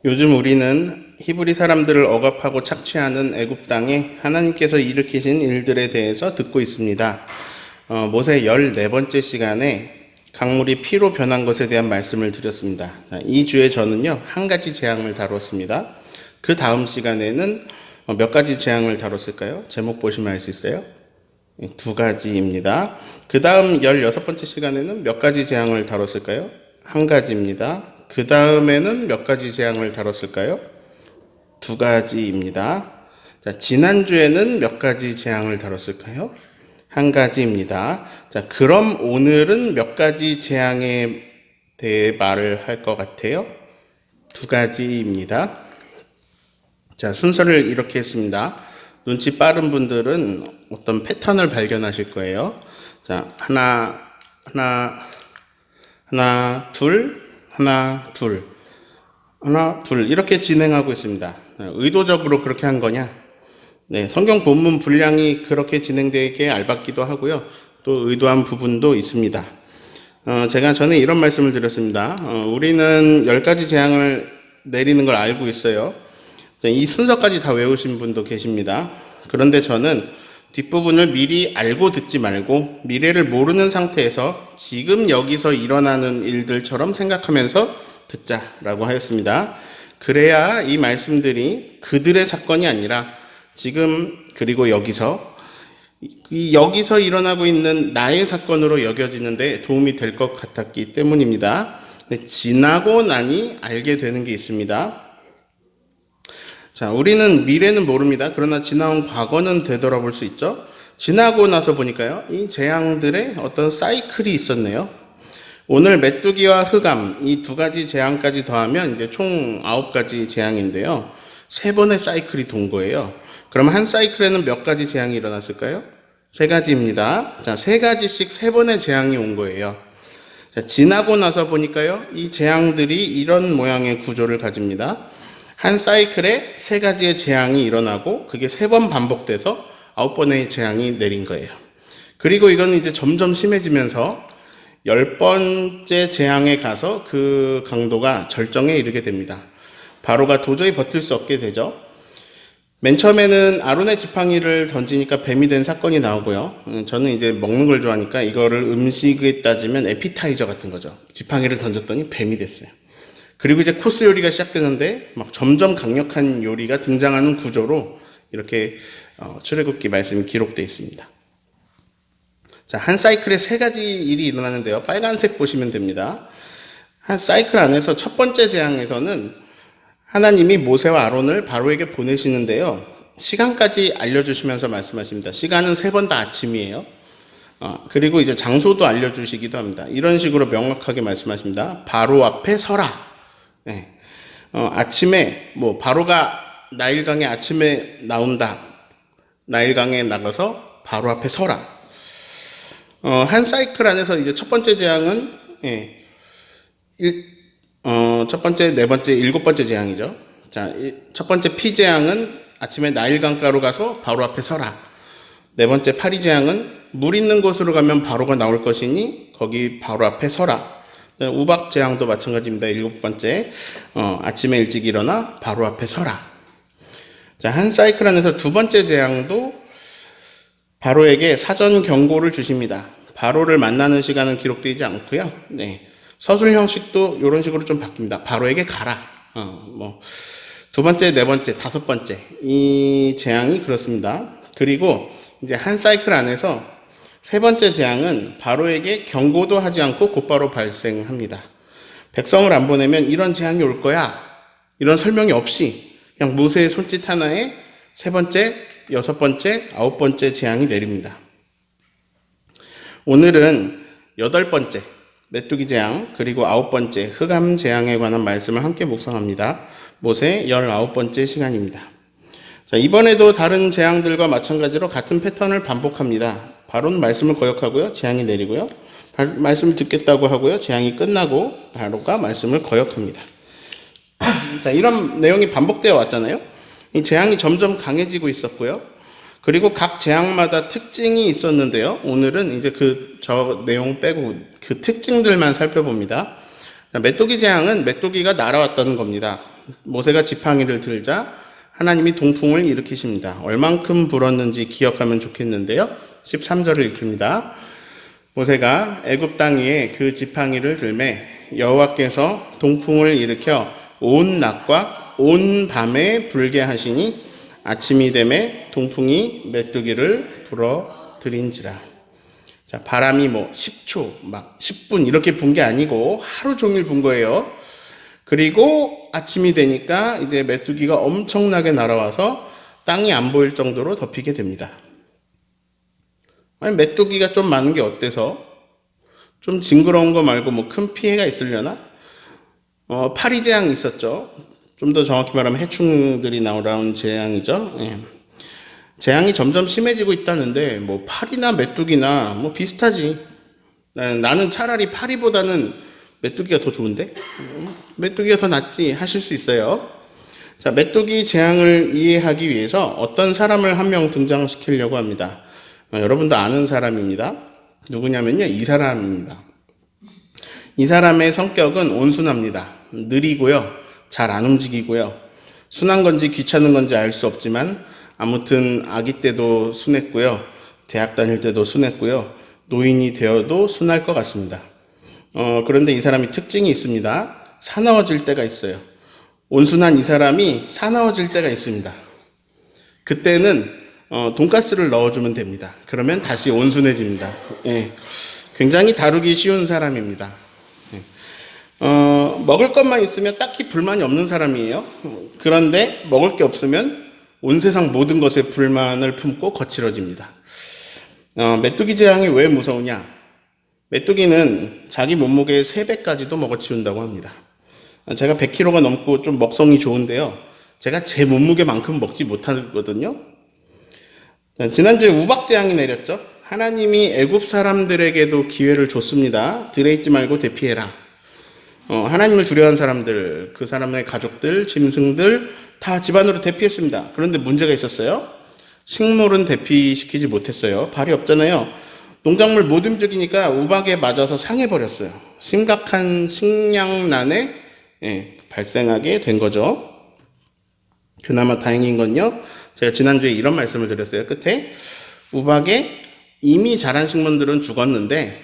요즘 우리는 히브리 사람들을 억압하고 착취하는 애굽 땅에 하나님께서 일으키신 일들에 대해서 듣고 있습니다. 모세 14번째 시간에 강물이 피로 변한 것에 대한 말씀을 드렸습니다. 이 주에 저는요, 한 가지 재앙을 다뤘습니다. 그 다음 시간에는 몇 가지 재앙을 다뤘을까요? 제목 보시면 알 수 있어요. 두 가지입니다. 그 다음 16번째 시간에는 몇 가지 재앙을 다뤘을까요? 한 가지입니다. 그 다음에는 몇 가지 재앙을 다뤘을까요? 두 가지입니다. 자, 지난주에는 몇 가지 재앙을 다뤘을까요? 한 가지입니다. 자, 그럼 오늘은 몇 가지 재앙에 대해 말을 할 것 같아요? 두 가지입니다. 자, 순서를 이렇게 했습니다. 눈치 빠른 분들은 어떤 패턴을 발견하실 거예요. 자, 하나, 둘, 하나, 둘 이렇게 진행하고 있습니다. 의도적으로 그렇게 한 거냐? 네, 성경 본문 분량이 그렇게 진행되게 얇았기도 하고요. 또 의도한 부분도 있습니다. 제가 전에 이런 말씀을 드렸습니다. 우리는 10가지 재앙을 내리는 걸 알고 있어요. 이 순서까지 다 외우신 분도 계십니다. 그런데 저는 뒷부분을 미리 알고 듣지 말고 미래를 모르는 상태에서 지금 여기서 일어나는 일들처럼 생각하면서 듣자라고 하였습니다. 그래야 이 말씀들이 그들의 사건이 아니라 지금 그리고 여기서 일어나고 있는 나의 사건으로 여겨지는데 도움이 될 것 같았기 때문입니다. 지나고 나니 알게 되는 게 있습니다. 자, 우리는 미래는 모릅니다. 그러나 지나온 과거는 되돌아볼 수 있죠. 지나고 나서 보니까요, 이 재앙들의 어떤 사이클이 있었네요. 오늘 메뚜기와 흑암 이 두 가지 재앙까지 더하면 이제 총 9가지 재앙인데요. 3번의 사이클이 돈 거예요. 그럼 한 사이클에는 몇 가지 재앙이 일어났을까요? 3가지입니다. 자, 3가지씩 3번의 재앙이 온 거예요. 자, 지나고 나서 보니까요, 이 재앙들이 이런 모양의 구조를 가집니다. 한 사이클에 3가지의 재앙이 일어나고 그게 3번 반복돼서 9번의 재앙이 내린 거예요. 그리고 이건 이제 점점 심해지면서 10번째 재앙에 가서 그 강도가 절정에 이르게 됩니다. 바로가 도저히 버틸 수 없게 되죠. 맨 처음에는 아론의 지팡이를 던지니까 뱀이 된 사건이 나오고요. 저는 이제 먹는 걸 좋아하니까 이거를 음식에 따지면 에피타이저 같은 거죠. 지팡이를 던졌더니 뱀이 됐어요. 그리고 이제 코스 요리가 시작되는데 막 점점 강력한 요리가 등장하는 구조로 이렇게 출애굽기 말씀이 기록되어 있습니다. 자, 한 사이클에 3가지 일이 일어나는데요. 빨간색 보시면 됩니다. 한 사이클 안에서 첫 번째 재앙에서는 하나님이 모세와 아론을 바로에게 보내시는데요. 시간까지 알려주시면서 말씀하십니다. 시간은 3번 다 아침이에요. 그리고 이제 장소도 알려주시기도 합니다. 이런 식으로 명확하게 말씀하십니다. 바로 앞에 서라. 네. 아침에 바로가 나일강에 아침에 나온다. 나일강에 나가서 바로 앞에 서라. 한 사이클 안에서 이제 첫 번째 재앙은 첫 번째, 네 번째, 7번째 재앙이죠. 자, 첫 번째 피 재앙은 아침에 나일강가로 가서 바로 앞에 서라. 네 번째 파리 재앙은 물 있는 곳으로 가면 바로가 나올 것이니 거기 바로 앞에 서라. 우박 재앙도 마찬가지입니다. 7번째 아침에 일찍 일어나 바로 앞에 서라. 자, 한 사이클 안에서 두 번째 재앙도 바로에게 사전 경고를 주십니다. 바로를 만나는 시간은 기록되지 않고요. 네. 서술 형식도 이런 식으로 좀 바뀝니다. 바로에게 가라. 두 번째, 네 번째, 5번째 이 재앙이 그렇습니다. 그리고 이제 한 사이클 안에서 3번째 재앙은 바로에게 경고도 하지 않고 곧바로 발생합니다. 백성을 안 보내면 이런 재앙이 올 거야. 이런 설명이 없이 그냥 모세의 손짓 하나에 3번째, 6번째, 9번째 재앙이 내립니다. 오늘은 8번째 메뚜기 재앙 그리고 9번째 흑암 재앙에 관한 말씀을 함께 묵상합니다. 모세 19번째 시간입니다. 자, 이번에도 다른 재앙들과 마찬가지로 같은 패턴을 반복합니다. 바로는 말씀을 거역하고요. 재앙이 내리고요. 말씀을 듣겠다고 하고요. 재앙이 끝나고 바로가 말씀을 거역합니다. 자, 이런 내용이 반복되어 왔잖아요. 이 재앙이 점점 강해지고 있었고요. 그리고 각 재앙마다 특징이 있었는데요. 오늘은 이제 저 내용 빼고 그 특징들만 살펴봅니다. 메뚜기 재앙은 메뚜기가 날아왔다는 겁니다. 모세가 지팡이를 들자 하나님이 동풍을 일으키십니다. 얼만큼 불었는지 기억하면 좋겠는데요. 13절을 읽습니다. 모세가 애굽 땅 위에 그 지팡이를 들매 여호와께서 동풍을 일으켜 온 낮과 온 밤에 불게 하시니 아침이 되매 동풍이 메뚜기를 불어들인지라. 자, 바람이 10초, 막 10분 이렇게 분 게 아니고 하루 종일 분 거예요. 그리고 아침이 되니까 이제 메뚜기가 엄청나게 날아와서 땅이 안 보일 정도로 덮이게 됩니다. 아니, 메뚜기가 좀 많은 게 어때서? 좀 징그러운 거 말고 큰 피해가 있으려나? 파리 재앙이 있었죠. 좀 더 정확히 말하면 해충들이 나오는 재앙이죠. 예. 재앙이 점점 심해지고 있다는데 파리나 메뚜기나 비슷하지. 나는 차라리 파리보다는 메뚜기가 더 좋은데? 메뚜기가 더 낫지 하실 수 있어요. 자, 메뚜기 재앙을 이해하기 위해서 어떤 사람을 한 명 등장시키려고 합니다. 여러분도 아는 사람입니다. 누구냐면요, 이 사람입니다. 이 사람의 성격은 온순합니다. 느리고요, 잘 안 움직이고요, 순한 건지 귀찮은 건지 알 수 없지만 아무튼 아기 때도 순했고요, 대학 다닐 때도 순했고요, 노인이 되어도 순할 것 같습니다. 그런데 이 사람이 특징이 있습니다. 사나워질 때가 있어요. 온순한 이 사람이 사나워질 때가 있습니다. 그때는 돈가스를 넣어주면 됩니다. 그러면 다시 온순해집니다. 예. 굉장히 다루기 쉬운 사람입니다. 예. 먹을 것만 있으면 딱히 불만이 없는 사람이에요. 그런데 먹을 게 없으면 온 세상 모든 것에 불만을 품고 거칠어집니다. 메뚜기 재앙이 왜 무서우냐? 메뚜기는 자기 몸무게의 3배까지도 먹어치운다고 합니다. 제가 100kg가 넘고 좀 먹성이 좋은데요, 제가 제 몸무게만큼 먹지 못하거든요. 지난주에 우박 재앙이 내렸죠. 하나님이 애굽 사람들에게도 기회를 줬습니다. 들에 있지 말고 대피해라. 하나님을 두려워한 사람들, 그 사람의 가족들, 짐승들 다 집안으로 대피했습니다. 그런데 문제가 있었어요. 식물은 대피시키지 못했어요. 발이 없잖아요. 농작물 못 움직이니까 우박에 맞아서 상해버렸어요. 심각한 식량난에 발생하게 된 거죠. 그나마 다행인 건요, 제가 지난주에 이런 말씀을 드렸어요. 끝에 우박에 이미 자란 식물들은 죽었는데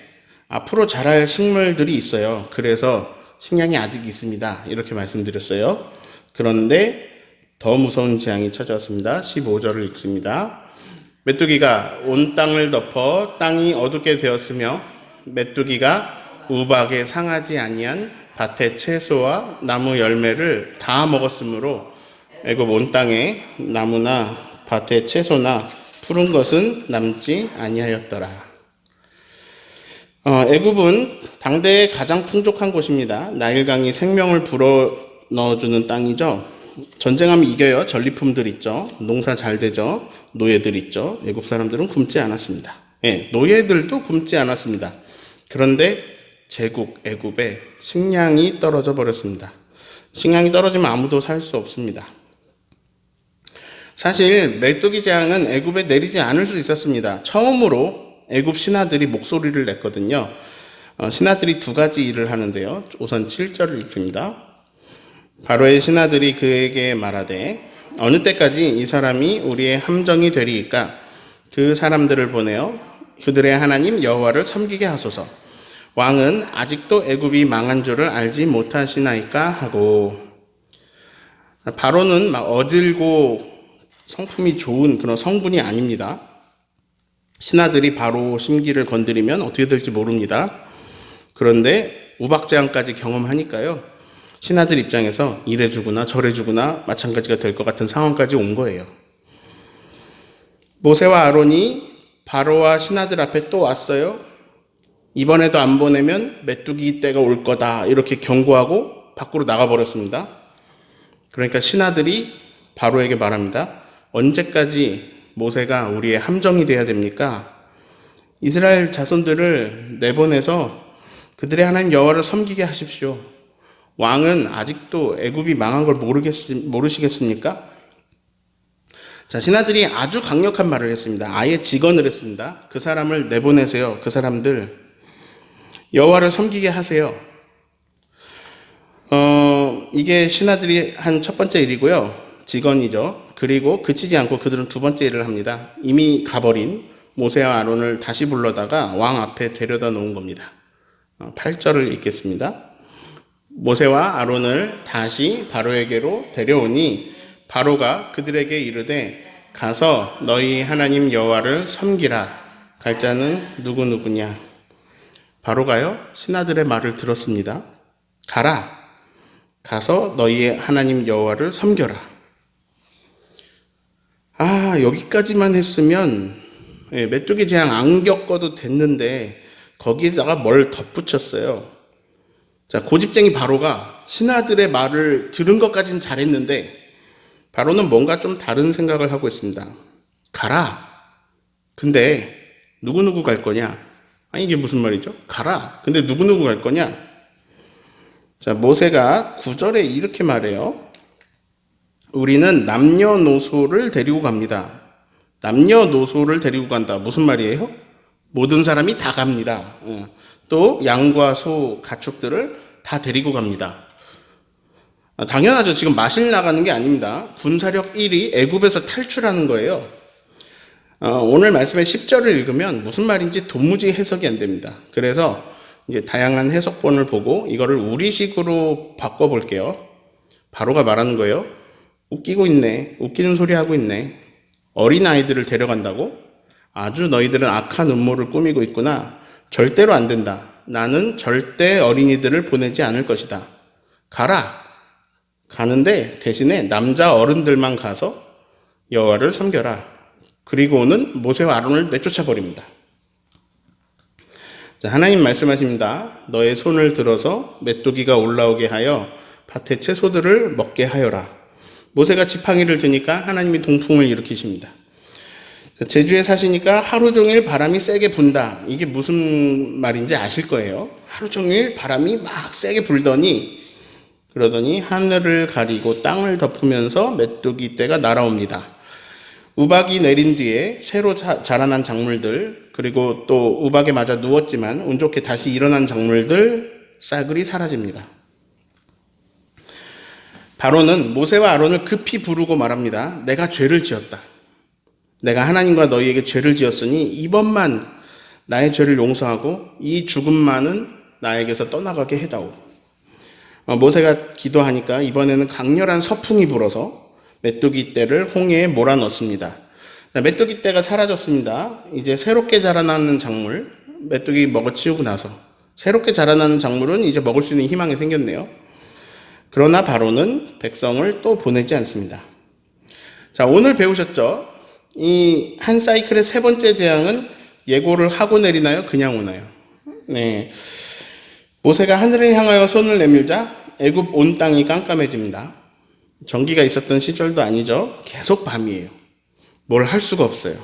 앞으로 자랄 식물들이 있어요. 그래서 식량이 아직 있습니다. 이렇게 말씀드렸어요. 그런데 더 무서운 재앙이 찾아왔습니다. 15절을 읽습니다. 메뚜기가 온 땅을 덮어 땅이 어둡게 되었으며 메뚜기가 우박에 상하지 아니한 밭의 채소와 나무 열매를 다 먹었으므로 애굽 온 땅에 나무나 밭의 채소나 푸른 것은 남지 아니하였더라. 애굽은 당대의 가장 풍족한 곳입니다. 나일강이 생명을 불어 넣어주는 땅이죠. 전쟁하면 이겨요. 전리품들 있죠. 농사 잘 되죠. 노예들 있죠. 애굽 사람들은 굶지 않았습니다. 노예들도 굶지 않았습니다. 그런데 제국 애굽에 식량이 떨어져 버렸습니다. 식량이 떨어지면 아무도 살 수 없습니다. 사실 메뚜기 재앙은 애굽에 내리지 않을 수 있었습니다. 처음으로 애굽 신하들이 목소리를 냈거든요. 신하들이 2가지 일을 하는데요. 우선 7절을 읽습니다. 바로의 신하들이 그에게 말하되 어느 때까지 이 사람이 우리의 함정이 되리이까 그 사람들을 보내어 그들의 하나님 여호와를 섬기게 하소서. 왕은 아직도 애굽이 망한 줄을 알지 못하시나이까 하고. 바로는 막 어질고 성품이 좋은 그런 성분이 아닙니다. 신하들이 바로 심기를 건드리면 어떻게 될지 모릅니다. 그런데 우박재앙까지 경험하니까요, 신하들 입장에서 이래주구나 저래주구나 마찬가지가 될 것 같은 상황까지 온 거예요. 모세와 아론이 바로와 신하들 앞에 또 왔어요. 이번에도 안 보내면 메뚜기 때가 올 거다 이렇게 경고하고 밖으로 나가버렸습니다. 그러니까 신하들이 바로에게 말합니다. 언제까지 모세가 우리의 함정이 돼야 됩니까? 이스라엘 자손들을 내보내서 그들의 하나님 여호와를 섬기게 하십시오. 왕은 아직도 애굽이 망한 걸 모르시겠습니까? 자, 신하들이 아주 강력한 말을 했습니다. 아예 직언을 했습니다. 그 사람을 내보내세요. 그 사람들 여호와를 섬기게 하세요. 이게 신하들이 한 첫 번째 일이고요. 직언이죠. 그리고 그치지 않고 그들은 두 번째 일을 합니다. 이미 가버린 모세와 아론을 다시 불러다가 왕 앞에 데려다 놓은 겁니다. 8절을 읽겠습니다. 모세와 아론을 다시 바로에게로 데려오니 바로가 그들에게 이르되 가서 너희 하나님 여호와를 섬기라. 갈 자는 누구누구냐. 바로가요 신하들의 말을 들었습니다. 가라. 가서 너희의 하나님 여호와를 섬겨라. 여기까지만 했으면 메뚜기 재앙 안 겪어도 됐는데 거기에다가 뭘 덧붙였어요. 자, 고집쟁이 바로가 신하들의 말을 들은 것까지는 잘했는데 바로는 뭔가 좀 다른 생각을 하고 있습니다. 가라. 근데 누구누구 갈 거냐? 아니 이게 무슨 말이죠? 가라. 근데 누구누구 갈 거냐? 자, 모세가 9절에 이렇게 말해요. 우리는 남녀노소를 데리고 갑니다. 남녀노소를 데리고 간다. 무슨 말이에요? 모든 사람이 다 갑니다. 또 양과 소, 가축들을 다 데리고 갑니다. 당연하죠. 지금 마실 나가는 게 아닙니다. 군사력 1위 애굽에서 탈출하는 거예요. 오늘 말씀의 10절을 읽으면 무슨 말인지 도무지 해석이 안 됩니다. 그래서 이제 다양한 해석본을 보고 이거를 우리식으로 바꿔볼게요. 바로가 말하는 거예요. 웃기고 있네. 웃기는 소리 하고 있네. 어린아이들을 데려간다고? 아주 너희들은 악한 음모를 꾸미고 있구나. 절대로 안 된다. 나는 절대 어린이들을 보내지 않을 것이다. 가라. 가는데 대신에 남자 어른들만 가서 여호와를 섬겨라. 그리고는 모세와 아론을 내쫓아 버립니다. 자, 하나님 말씀하십니다. 너의 손을 들어서 메뚜기가 올라오게 하여 밭의 채소들을 먹게 하여라. 모세가 지팡이를 드니까 하나님이 동풍을 일으키십니다. 제주에 사시니까 하루 종일 바람이 세게 분다. 이게 무슨 말인지 아실 거예요. 하루 종일 바람이 막 세게 불더니 그러더니 하늘을 가리고 땅을 덮으면서 메뚜기 떼가 날아옵니다. 우박이 내린 뒤에 새로 자라난 작물들, 그리고 또 우박에 맞아 누웠지만 운 좋게 다시 일어난 작물들 싸그리 사라집니다. 바로는 모세와 아론을 급히 부르고 말합니다. 내가 죄를 지었다. 내가 하나님과 너희에게 죄를 지었으니 이번만 나의 죄를 용서하고 이 죽음만은 나에게서 떠나가게 해다오. 모세가 기도하니까 이번에는 강렬한 서풍이 불어서 메뚜기 떼를 홍해에 몰아넣습니다. 메뚜기 떼가 사라졌습니다. 이제 새롭게 자라나는 작물, 메뚜기 먹어치우고 나서 새롭게 자라나는 작물은 이제 먹을 수 있는 희망이 생겼네요. 그러나 바로는 백성을 또 보내지 않습니다. 자, 오늘 배우셨죠? 이 한 사이클의 세 번째 재앙은 예고를 하고 내리나요? 그냥 오나요? 네. 모세가 하늘을 향하여 손을 내밀자 애굽 온 땅이 깜깜해집니다. 전기가 있었던 시절도 아니죠. 계속 밤이에요. 뭘 할 수가 없어요.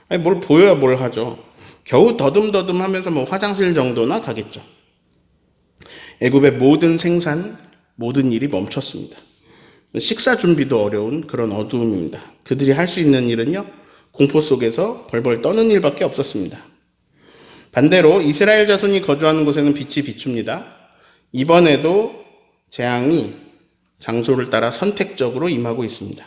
아니, 뭘 보여야 뭘 하죠. 겨우 더듬더듬 하면서 뭐 화장실 정도나 가겠죠. 애굽의 모든 생산, 모든 일이 멈췄습니다. 식사 준비도 어려운 그런 어두움입니다. 그들이 할 수 있는 일은요, 공포 속에서 벌벌 떠는 일밖에 없었습니다. 반대로 이스라엘 자손이 거주하는 곳에는 빛이 비춥니다. 이번에도 재앙이 장소를 따라 선택적으로 임하고 있습니다.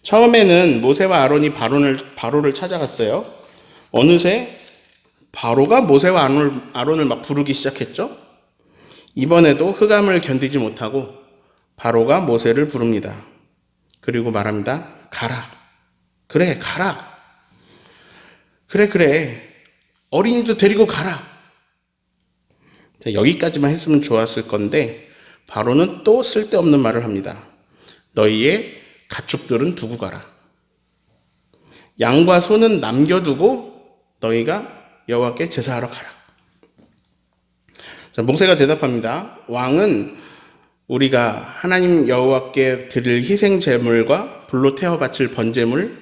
처음에는 모세와 아론이 바로를 찾아갔어요. 어느새 바로가 모세와 아론을 막 부르기 시작했죠. 이번에도 흑암을 견디지 못하고 바로가 모세를 부릅니다. 그리고 말합니다. 가라. 그래, 가라. 그래. 어린이도 데리고 가라. 여기까지만 했으면 좋았을 건데 바로는 또 쓸데없는 말을 합니다. 너희의 가축들은 두고 가라. 양과 소는 남겨두고 너희가 여호와께 제사하러 가라. 자, 모세가 대답합니다. 왕은 우리가 하나님 여호와께 드릴 희생 제물과 불로 태워 바칠 번제물,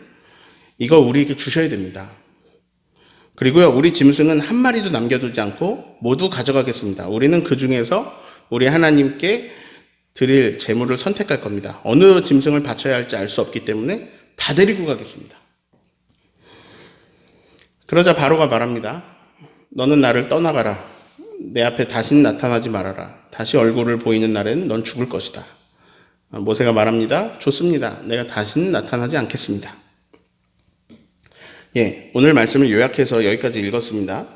이거 우리에게 주셔야 됩니다. 그리고요, 우리 짐승은 한 마리도 남겨두지 않고 모두 가져가겠습니다. 우리는 그 중에서 우리 하나님께 드릴 제물을 선택할 겁니다. 어느 짐승을 바쳐야 할지 알 수 없기 때문에 다 데리고 가겠습니다. 그러자 바로가 말합니다. 너는 나를 떠나가라. 내 앞에 다시는 나타나지 말아라. 다시 얼굴을 보이는 날에는 넌 죽을 것이다. 모세가 말합니다. 좋습니다. 내가 다시는 나타나지 않겠습니다. 오늘 말씀을 요약해서 여기까지 읽었습니다.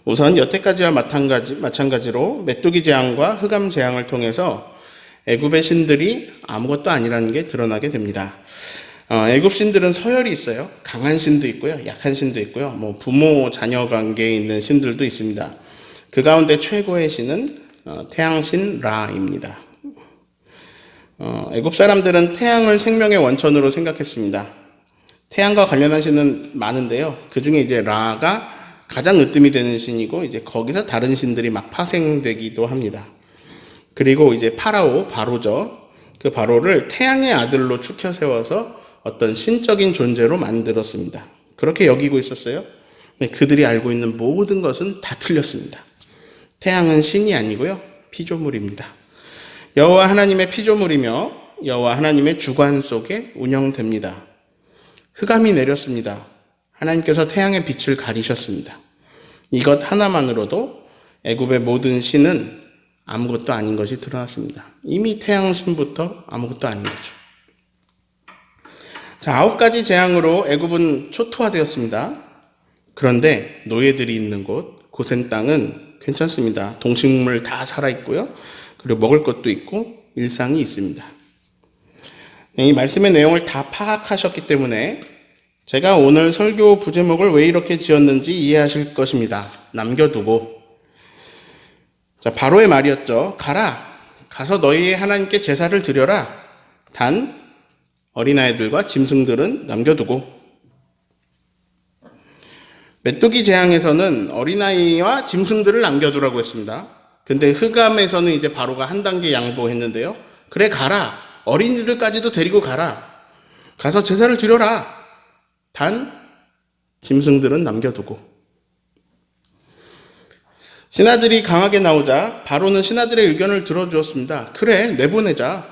우선 여태까지와 마찬가지로 메뚜기 재앙과 흑암 재앙을 통해서 애굽의 신들이 아무것도 아니라는 게 드러나게 됩니다. 애굽 신들은 서열이 있어요. 강한 신도 있고요, 약한 신도 있고요, 부모 자녀 관계에 있는 신들도 있습니다. 그 가운데 최고의 신은 태양신 라입니다. 애굽 사람들은 태양을 생명의 원천으로 생각했습니다. 태양과 관련한 신은 많은데요. 그 중에 이제 라가 가장 으뜸이 되는 신이고, 이제 거기서 다른 신들이 막 파생되기도 합니다. 그리고 이제 바로죠. 그 바로를 태양의 아들로 추켜 세워서 어떤 신적인 존재로 만들었습니다. 그렇게 여기고 있었어요. 그들이 알고 있는 모든 것은 다 틀렸습니다. 태양은 신이 아니고요, 피조물입니다. 여호와 하나님의 피조물이며 여호와 하나님의 주관 속에 운영됩니다. 흑암이 내렸습니다. 하나님께서 태양의 빛을 가리셨습니다. 이것 하나만으로도 애굽의 모든 신은 아무것도 아닌 것이 드러났습니다. 이미 태양신부터 아무것도 아닌 거죠. 자, 9가지 재앙으로 애굽은 초토화되었습니다. 그런데 노예들이 있는 곳, 고센 땅은 괜찮습니다. 동식물 다 살아있고요. 그리고 먹을 것도 있고 일상이 있습니다. 이 말씀의 내용을 다 파악하셨기 때문에 제가 오늘 설교 부제목을 왜 이렇게 지었는지 이해하실 것입니다. 남겨두고. 자, 바로의 말이었죠. 가서 너희의 하나님께 제사를 드려라. 단 어린아이들과 짐승들은 남겨두고. 메뚜기 재앙에서는 어린아이와 짐승들을 남겨두라고 했습니다. 근데 흑암에서는 이제 바로가 한 단계 양보했는데요. 그래, 가라. 어린이들까지도 데리고 가라. 가서 제사를 드려라. 단 짐승들은 남겨두고. 신하들이 강하게 나오자 바로는 신하들의 의견을 들어주었습니다. 그래, 내보내자.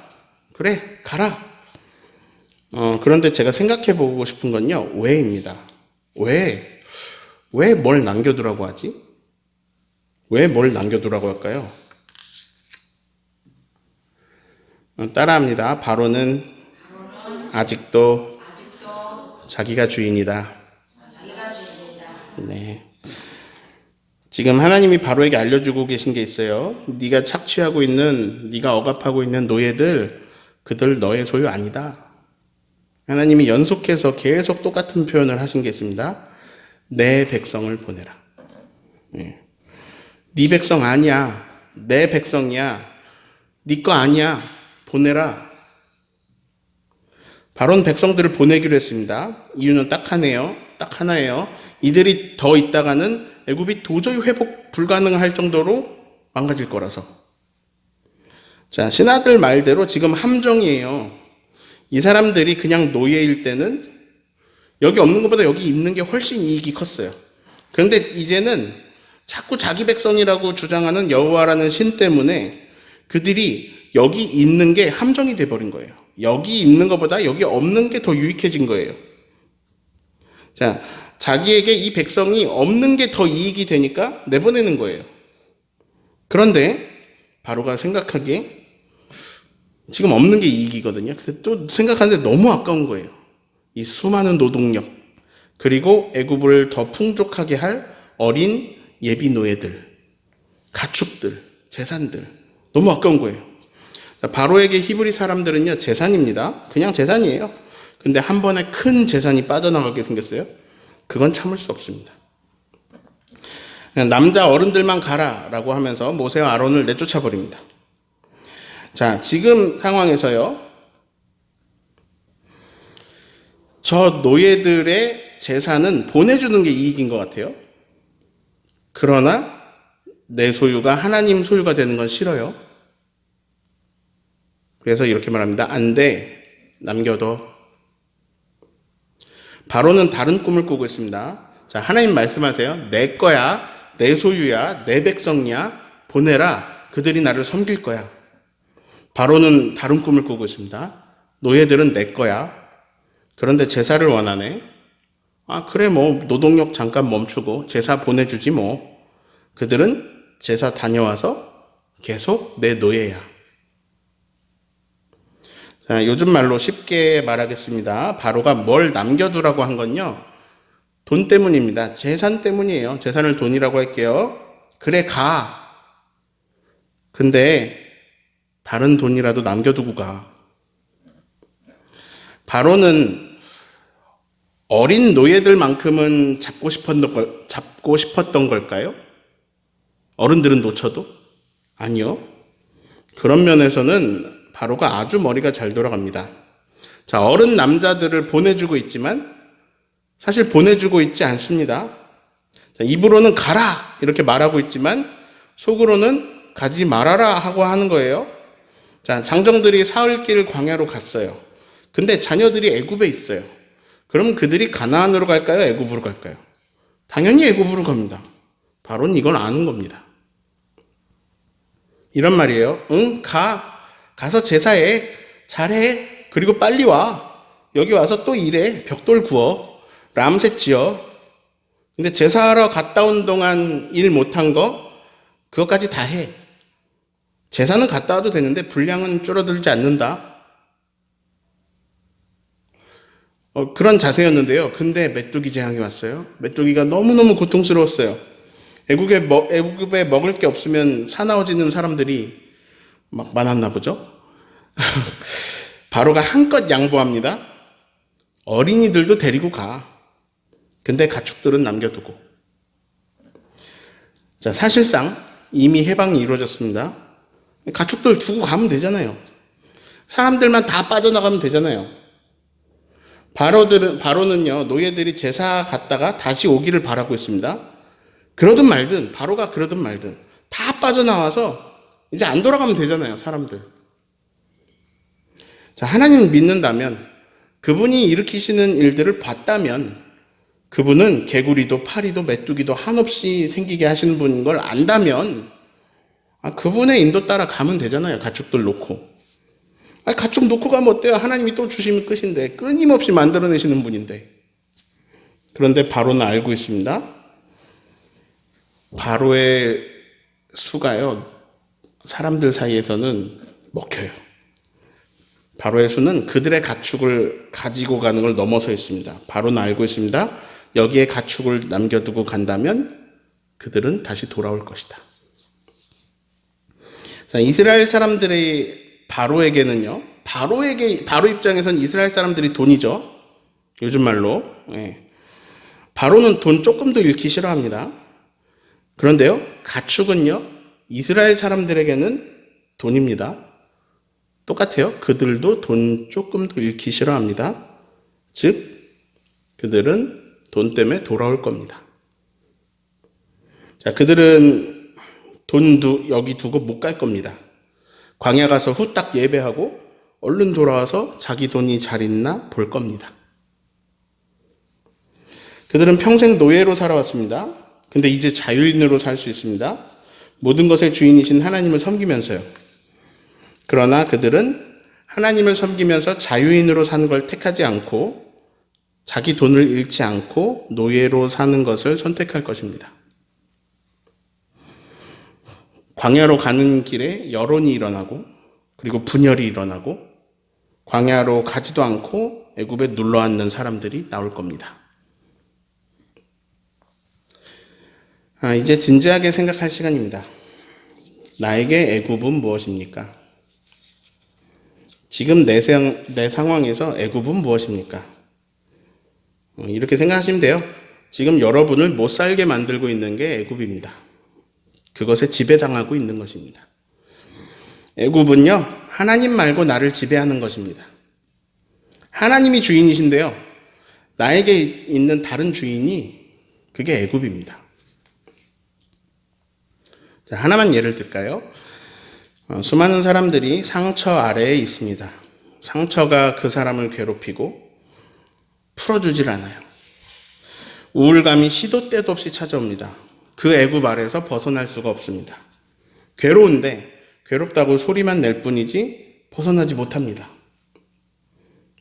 그래, 가라. 그런데 제가 생각해보고 싶은 건요, 왜입니다. 왜 뭘 남겨두라고 하지? 왜 뭘 남겨두라고 할까요? 따라합니다. 바로는 아직도 자기가 주인이다. 네. 지금 하나님이 바로에게 알려주고 계신 게 있어요. 네가 착취하고 있는, 네가 억압하고 있는 노예들, 그들 너의 소유 아니다. 하나님이 연속해서 계속 똑같은 표현을 하신 게 있습니다. 내 백성을 보내라. 네 백성 아니야. 내 백성이야. 네 거 아니야. 보내라. 바로는 백성들을 보내기로 했습니다. 이유는 딱 하나예요. 이들이 더 있다가는 애굽이 도저히 회복 불가능할 정도로 망가질 거라서. 자, 신하들 말대로 지금 함정이에요. 이 사람들이 그냥 노예일 때는 여기 없는 것보다 여기 있는 게 훨씬 이익이 컸어요. 그런데 이제는 자꾸 자기 백성이라고 주장하는 여호와라는 신 때문에 그들이 여기 있는 게 함정이 돼버린 거예요. 여기 있는 것보다 여기 없는 게 더 유익해진 거예요. 자, 자기에게 이 백성이 없는 게 더 이익이 되니까 내보내는 거예요. 그런데 바로가 생각하기에 지금 없는 게 이익이거든요. 근데 또 생각하는데 너무 아까운 거예요. 이 수많은 노동력, 그리고 애굽을 더 풍족하게 할 어린 예비 노예들, 가축들, 재산들, 너무 아까운 거예요. 바로에게 히브리 사람들은요, 재산입니다. 그냥 재산이에요. 근데 한 번에 큰 재산이 빠져나가게 생겼어요. 그건 참을 수 없습니다. 그냥 남자 어른들만 가라라고 하면서 모세와 아론을 내쫓아 버립니다. 자, 지금 상황에서요, 저 노예들의 재산은 보내주는 게 이익인 것 같아요. 그러나 내 소유가 하나님 소유가 되는 건 싫어요. 그래서 이렇게 말합니다. 안 돼. 남겨둬. 바로는 다른 꿈을 꾸고 있습니다. 자, 하나님 말씀하세요. 내 거야. 내 소유야. 내 백성이야. 보내라. 그들이 나를 섬길 거야. 바로는 다른 꿈을 꾸고 있습니다. 노예들은 내 거야. 그런데 제사를 원하네. 그래, 노동력 잠깐 멈추고 제사 보내주지 뭐. 그들은 제사 다녀와서 계속 내 노예야. 자, 요즘 말로 쉽게 말하겠습니다. 바로가 뭘 남겨두라고 한 건요, 돈 때문입니다. 재산 때문이에요. 재산을 돈이라고 할게요. 그래, 가. 근데 다른 돈이라도 남겨두고 가. 바로는 어린 노예들만큼은 잡고 싶었던 걸까요? 어른들은 놓쳐도? 아니요. 그런 면에서는 바로가 아주 머리가 잘 돌아갑니다. 자, 어른 남자들을 보내주고 있지만 사실 보내주고 있지 않습니다. 자, 입으로는 가라 이렇게 말하고 있지만 속으로는 가지 말아라 하고 하는 거예요. 자, 장정들이 사흘길 광야로 갔어요. 근데 자녀들이 애굽에 있어요. 그럼 그들이 가나안으로 갈까요? 애굽으로 갈까요? 당연히 애굽으로 갑니다. 바로는 이건 아는 겁니다. 이런 말이에요. 응, 가서 제사해. 잘해. 그리고 빨리 와. 여기 와서 또 일해. 벽돌 구워. 람셋 지어. 근데 제사하러 갔다 온 동안 일 못한 거, 그것까지 다 해. 제사는 갔다 와도 되는데 분량은 줄어들지 않는다. 그런 자세였는데요. 근데 메뚜기 재앙이 왔어요. 메뚜기가 너무너무 고통스러웠어요. 애국에 먹을 게 없으면 사나워지는 사람들이 막 많았나 보죠. 바로가 한껏 양보합니다. 어린이들도 데리고 가. 근데 가축들은 남겨두고. 자, 사실상 이미 해방이 이루어졌습니다. 가축들 두고 가면 되잖아요. 사람들만 다 빠져나가면 되잖아요. 바로는요, 노예들이 제사 갔다가 다시 오기를 바라고 있습니다. 그러든 말든, 바로가 그러든 말든 다 빠져나와서 이제 안 돌아가면 되잖아요, 사람들. 자, 하나님을 믿는다면, 그분이 일으키시는 일들을 봤다면, 그분은 개구리도 파리도 메뚜기도 한없이 생기게 하시는 분인 걸 안다면, 그분의 인도 따라 가면 되잖아요, 가축들 놓고. 가축 놓고 가면 어때요? 하나님이 또 주시면 끝인데, 끊임없이 만들어내시는 분인데. 그런데 바로는 알고 있습니다. 바로의 수가요, 사람들 사이에서는 먹혀요. 바로의 수는 그들의 가축을 가지고 가는 걸 넘어서 있습니다. 바로는 알고 있습니다. 여기에 가축을 남겨두고 간다면 그들은 다시 돌아올 것이다. 자, 이스라엘 사람들의 바로에게는요, 바로 입장에서는 이스라엘 사람들이 돈이죠. 요즘 말로. 바로는 돈 조금도 잃기 싫어합니다. 그런데요, 가축은요, 이스라엘 사람들에게는 돈입니다. 똑같아요. 그들도 돈 조금도 잃기 싫어합니다. 즉, 그들은 돈 때문에 돌아올 겁니다. 자, 그들은 돈도 여기 두고 못 갈 겁니다. 광야 가서 후딱 예배하고 얼른 돌아와서 자기 돈이 잘 있나 볼 겁니다. 그들은 평생 노예로 살아왔습니다. 근데 이제 자유인으로 살 수 있습니다. 모든 것의 주인이신 하나님을 섬기면서요. 그러나 그들은 하나님을 섬기면서 자유인으로 사는 걸 택하지 않고 자기 돈을 잃지 않고 노예로 사는 것을 선택할 것입니다. 광야로 가는 길에 여론이 일어나고 그리고 분열이 일어나고 광야로 가지도 않고 애굽에 눌러 앉는 사람들이 나올 겁니다. 이제 진지하게 생각할 시간입니다. 나에게 애굽은 무엇입니까? 지금 내 상황에서 애굽은 무엇입니까? 이렇게 생각하시면 돼요. 지금 여러분을 못 살게 만들고 있는 게 애굽입니다. 그것에 지배당하고 있는 것입니다. 애굽은요, 하나님 말고 나를 지배하는 것입니다. 하나님이 주인이신데요, 나에게 있는 다른 주인이 그게 애굽입니다. 자, 하나만 예를 들까요? 수많은 사람들이 상처 아래에 있습니다. 상처가 그 사람을 괴롭히고 풀어주질 않아요. 우울감이 시도 때도 없이 찾아옵니다. 그 애굽 아래에서 벗어날 수가 없습니다. 괴로운데 괴롭다고 소리만 낼 뿐이지 벗어나지 못합니다.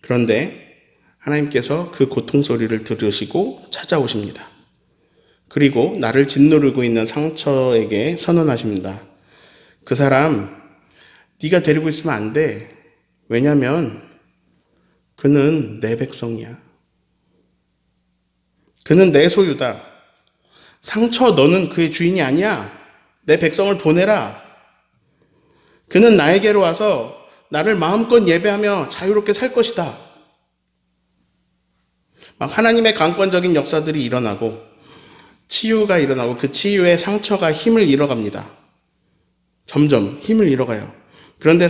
그런데 하나님께서 그 고통 소리를 들으시고 찾아오십니다. 그리고 나를 짓누르고 있는 상처에게 선언하십니다. 그 사람 네가 데리고 있으면 안 돼. 왜냐면 그는 내 백성이야. 그는 내 소유다. 상처 너는 그의 주인이 아니야. 내 백성을 보내라. 그는 나에게로 와서 나를 마음껏 예배하며 자유롭게 살 것이다. 막 하나님의 강권적인 역사들이 일어나고 치유가 일어나고 그 치유의 상처가 힘을 잃어갑니다. 점점 힘을 잃어가요. 그런데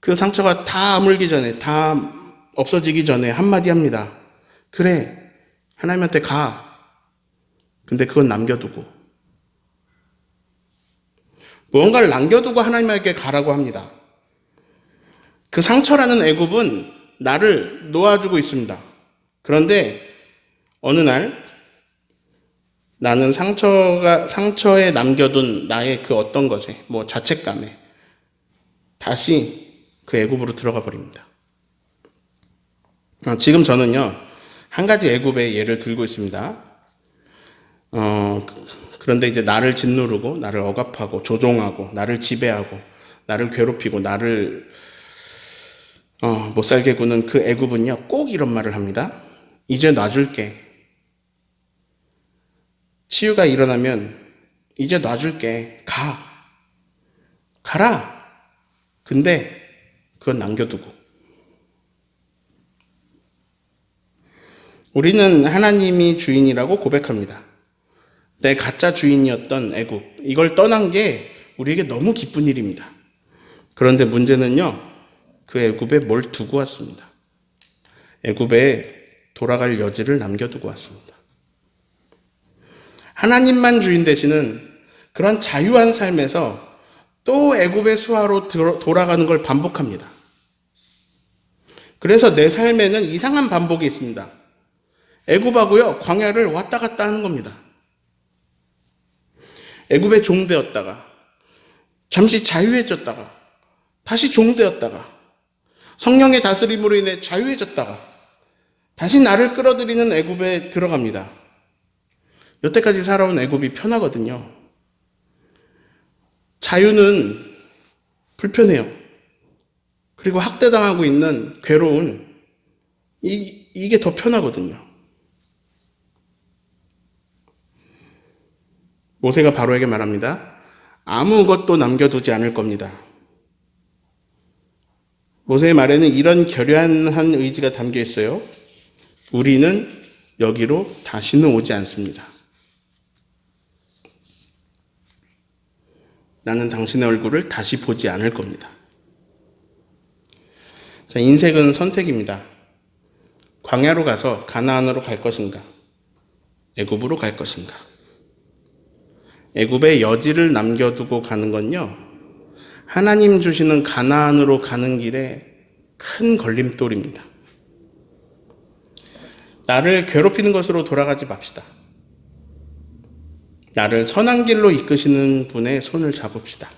그 상처가 다 아물기 전에, 다 없어지기 전에 한마디 합니다. 그래, 하나님한테 가. 근데 그건 남겨두고. 무언가를 남겨두고 하나님에게 가라고 합니다. 그 상처라는 애굽은 나를 놓아주고 있습니다. 그런데 어느 날 나는 상처에 남겨둔 나의 그 어떤 것에, 자책감에 다시 그 애굽으로 들어가 버립니다. 지금 저는요, 한 가지 애굽의 예를 들고 있습니다. 그런데 이제 나를 짓누르고, 나를 억압하고, 조종하고, 나를 지배하고, 나를 괴롭히고, 나를 못 살게 구는 그 애굽은요, 꼭 이런 말을 합니다. 이제 놔줄게. 치유가 일어나면 이제 놔줄게. 가라. 근데 그건 남겨두고. 우리는 하나님이 주인이라고 고백합니다. 내 가짜 주인이었던 애굽, 이걸 떠난 게 우리에게 너무 기쁜 일입니다. 그런데 문제는요, 그 애굽에 뭘 두고 왔습니다. 애굽에 돌아갈 여지를 남겨두고 왔습니다. 하나님만 주인 되시는 그런 자유한 삶에서 또 애굽의 수하로 돌아가는 걸 반복합니다. 그래서 내 삶에는 이상한 반복이 있습니다. 애굽하고요, 광야를 왔다 갔다 하는 겁니다. 애굽의 종되었다가 잠시 자유해졌다가 다시 종되었다가 성령의 다스림으로 인해 자유해졌다가 다시 나를 끌어들이는 애굽에 들어갑니다. 여태까지 살아온 애굽이 편하거든요. 자유는 불편해요. 그리고 학대당하고 있는 괴로운 이게 더 편하거든요. 모세가 바로에게 말합니다. 아무것도 남겨두지 않을 겁니다. 모세의 말에는 이런 결연한 의지가 담겨 있어요. 우리는 여기로 다시는 오지 않습니다. 나는 당신의 얼굴을 다시 보지 않을 겁니다. 자, 인생은 선택입니다. 광야로 가서 가나안으로 갈 것인가? 애굽으로 갈 것인가? 애굽의 여지를 남겨두고 가는 건요, 하나님 주시는 가나안으로 가는 길에 큰 걸림돌입니다. 나를 괴롭히는 것으로 돌아가지 맙시다. 나를 선한 길로 이끄시는 분의 손을 잡읍시다.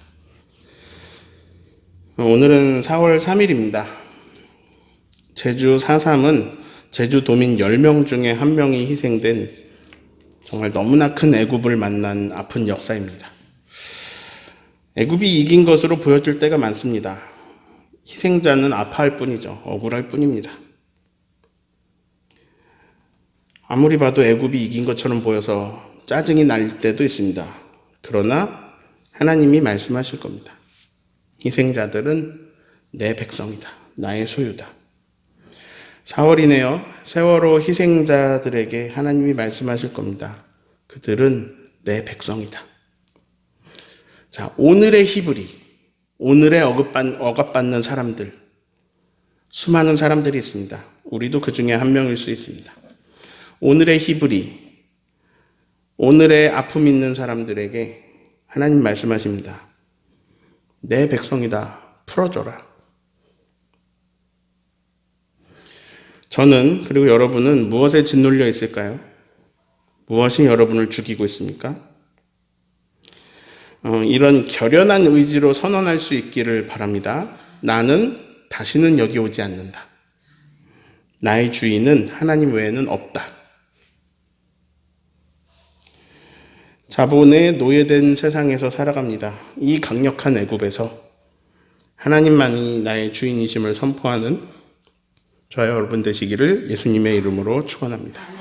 오늘은 4월 3일입니다. 제주 4.3은 제주도민 10명 중에 1명이 희생된 정말 너무나 큰 애굽을 만난 아픈 역사입니다. 애굽이 이긴 것으로 보여질 때가 많습니다. 희생자는 아파할 뿐이죠. 억울할 뿐입니다. 아무리 봐도 애굽이 이긴 것처럼 보여서 짜증이 날 때도 있습니다. 그러나 하나님이 말씀하실 겁니다. 희생자들은 내 백성이다. 나의 소유다. 4월이네요. 세월호 희생자들에게 하나님이 말씀하실 겁니다. 그들은 내 백성이다. 자, 오늘의 히브리, 오늘의 억압받는 사람들, 수많은 사람들이 있습니다. 우리도 그 중에 한 명일 수 있습니다. 오늘의 히브리, 오늘의 아픔 있는 사람들에게 하나님 말씀하십니다. 내 백성이다. 풀어줘라. 저는, 그리고 여러분은 무엇에 짓눌려 있을까요? 무엇이 여러분을 죽이고 있습니까? 이런 결연한 의지로 선언할 수 있기를 바랍니다. 나는 다시는 여기 오지 않는다. 나의 주인은 하나님 외에는 없다. 자본에 노예된 세상에서 살아갑니다. 이 강력한 애굽에서 하나님만이 나의 주인이심을 선포하는 저와 여러분 되시기를 예수님의 이름으로 축원합니다.